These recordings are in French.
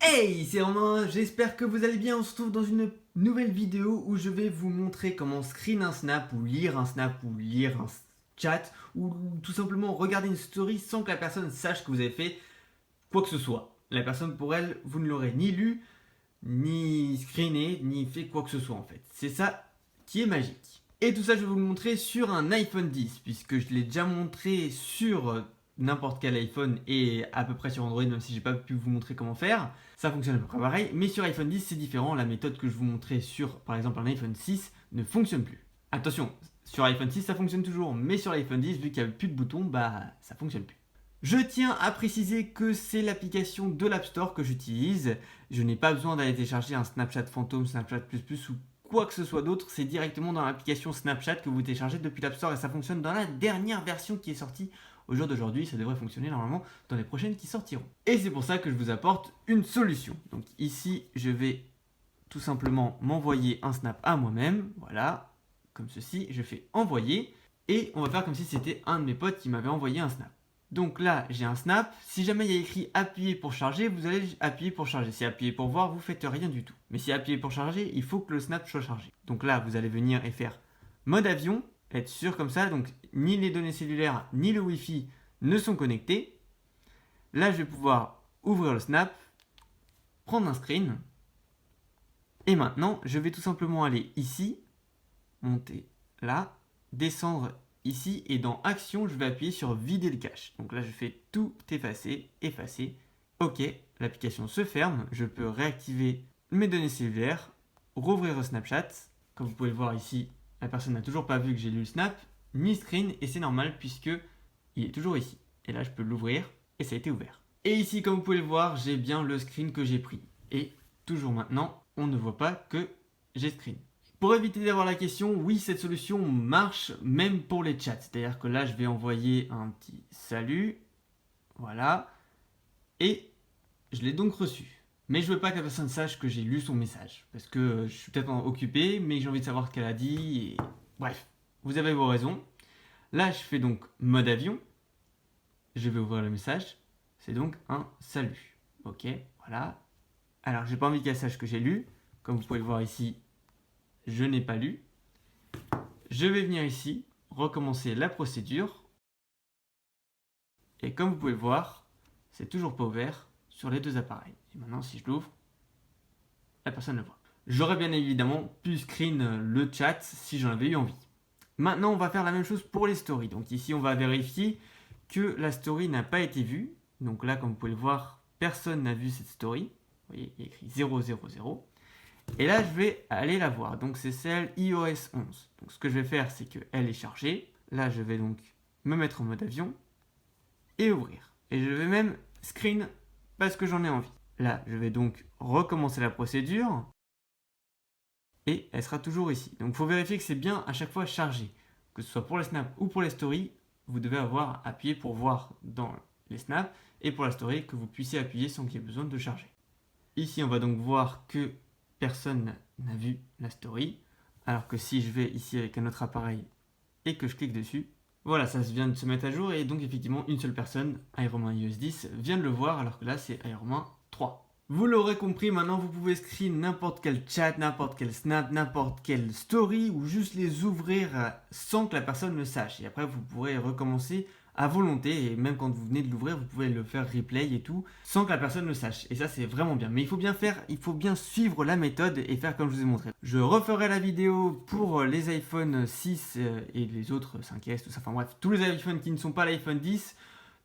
Hey, c'est Romain, j'espère que vous allez bien. On se retrouve dans une nouvelle vidéo où je vais vous montrer comment screen un snap ou lire un chat ou tout simplement regarder une story sans que la personne sache que vous avez fait quoi que ce soit. La personne, pour elle, vous ne l'aurez ni lu, ni screené, ni fait quoi que ce soit en fait. C'est ça qui est magique. Et tout ça, je vais vous le montrer sur un iPhone 10 puisque je l'ai déjà montré sur n'importe quel iPhone et à peu près sur Android, même si j'ai pas pu vous montrer comment faire. Ça fonctionne à peu près pareil, mais sur iPhone 10 c'est différent. La méthode que je vous montrais sur par exemple un iPhone 6 ne fonctionne plus. Attention, sur iPhone 6 ça fonctionne toujours, mais sur l'iPhone 10 vu qu'il n'y a plus de boutons, bah ça fonctionne plus. Je tiens à préciser que c'est l'application de l'App Store que j'utilise. Je n'ai pas besoin d'aller télécharger un Snapchat Phantom, Snapchat Plus Plus ou quoi que ce soit d'autre. C'est directement dans l'application Snapchat que vous téléchargez depuis l'App Store et ça fonctionne dans la dernière version qui est sortie au jour d'aujourd'hui. Ça devrait fonctionner normalement dans les prochaines qui sortiront. Et c'est pour ça que je vous apporte une solution. Donc ici, je vais tout simplement m'envoyer un snap à moi-même. Voilà, comme ceci. Je fais envoyer et on va faire comme si c'était un de mes potes qui m'avait envoyé un snap. Donc là, j'ai un snap. Si jamais il y a écrit appuyer pour charger, vous allez appuyer pour charger. Si appuyer pour voir, vous faites rien du tout. Mais si appuyer pour charger, il faut que le snap soit chargé. Donc là, vous allez venir et faire mode avion, être sûr comme ça. Donc ni les données cellulaires ni le Wi-Fi ne sont connectés. Là, je vais pouvoir ouvrir le snap, prendre un screen. Et maintenant, je vais tout simplement aller ici, monter là, descendre ici et dans Action, je vais appuyer sur Vider le cache. Donc là, je fais tout effacer, effacer. Ok, l'application se ferme. Je peux réactiver mes données cellulaires, rouvrir le Snapchat. Comme vous pouvez le voir ici, la personne n'a toujours pas vu que j'ai lu le snap, ni screen, et c'est normal puisque il est toujours ici. Et là, je peux l'ouvrir et ça a été ouvert. Et ici, comme vous pouvez le voir, j'ai bien le screen que j'ai pris. Et toujours maintenant, on ne voit pas que j'ai screen. Pour éviter d'avoir la question, oui, cette solution marche même pour les chats. C'est-à-dire que là, je vais envoyer un petit salut. Voilà. Et je l'ai donc reçu. Mais je veux pas que la personne sache que j'ai lu son message. Parce que je suis peut-être occupé, mais j'ai envie de savoir ce qu'elle a dit. Et... Bref, vous avez vos raisons. Là, je fais donc mode avion. Je vais ouvrir le message. C'est donc un salut. Ok, voilà. Alors, j'ai pas envie qu'elle sache que j'ai lu. Comme vous pouvez le voir ici, je n'ai pas lu. Je vais venir ici, recommencer la procédure. Et comme vous pouvez le voir, c'est toujours pas ouvert sur les deux appareils. Et maintenant, si je l'ouvre, la personne le voit. J'aurais bien évidemment pu screen le chat si j'en avais eu envie. Maintenant, on va faire la même chose pour les stories. Donc ici, on va vérifier que la story n'a pas été vue. Donc là, comme vous pouvez le voir, personne n'a vu cette story. Vous voyez, il y a écrit 000. Et là, je vais aller la voir. Donc, c'est celle iOS 11. Donc, ce que je vais faire, c'est qu'elle est chargée. Là, je vais donc me mettre en mode avion et ouvrir. Et je vais même screen parce que j'en ai envie. Là, je vais donc recommencer la procédure. Et elle sera toujours ici. Donc, il faut vérifier que c'est bien à chaque fois chargé. Que ce soit pour les snaps ou pour les stories, vous devez avoir appuyé pour voir dans les snaps. Et pour la story, que vous puissiez appuyer sans qu'il y ait besoin de charger. Ici, on va donc voir que personne n'a vu la story. Alors que si je vais ici avec un autre appareil et que je clique dessus, voilà, ça vient de se mettre à jour et donc effectivement une seule personne, iRomain iOS 10, vient de le voir alors que là c'est iRomain 3. Vous l'aurez compris, maintenant vous pouvez screen n'importe quel chat, n'importe quel snap, n'importe quelle story ou juste les ouvrir sans que la personne le sache. Et après vous pourrez recommencer à volonté et même quand vous venez de l'ouvrir, vous pouvez le faire replay et tout sans que la personne le sache. Et ça c'est vraiment bien. Mais il faut bien suivre la méthode et faire comme je vous ai montré. Je referai la vidéo pour les iPhone 6 et les autres 5S, tout ça. Enfin bref, tous les iPhones qui ne sont pas l'iPhone 10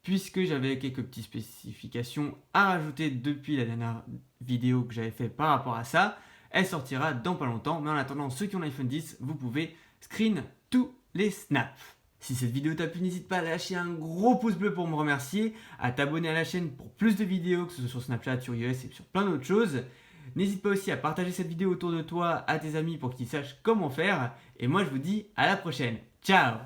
puisque j'avais quelques petites spécifications à rajouter depuis la dernière vidéo que j'avais fait par rapport à ça. Elle sortira dans pas longtemps. Mais en attendant, ceux qui ont l'iPhone 10, vous pouvez screen tous les snaps. Si cette vidéo t'a plu, n'hésite pas à lâcher un gros pouce bleu pour me remercier, à t'abonner à la chaîne pour plus de vidéos, que ce soit sur Snapchat, sur iOS et sur plein d'autres choses. N'hésite pas aussi à partager cette vidéo autour de toi à tes amis pour qu'ils sachent comment faire. Et moi je vous dis à la prochaine. Ciao!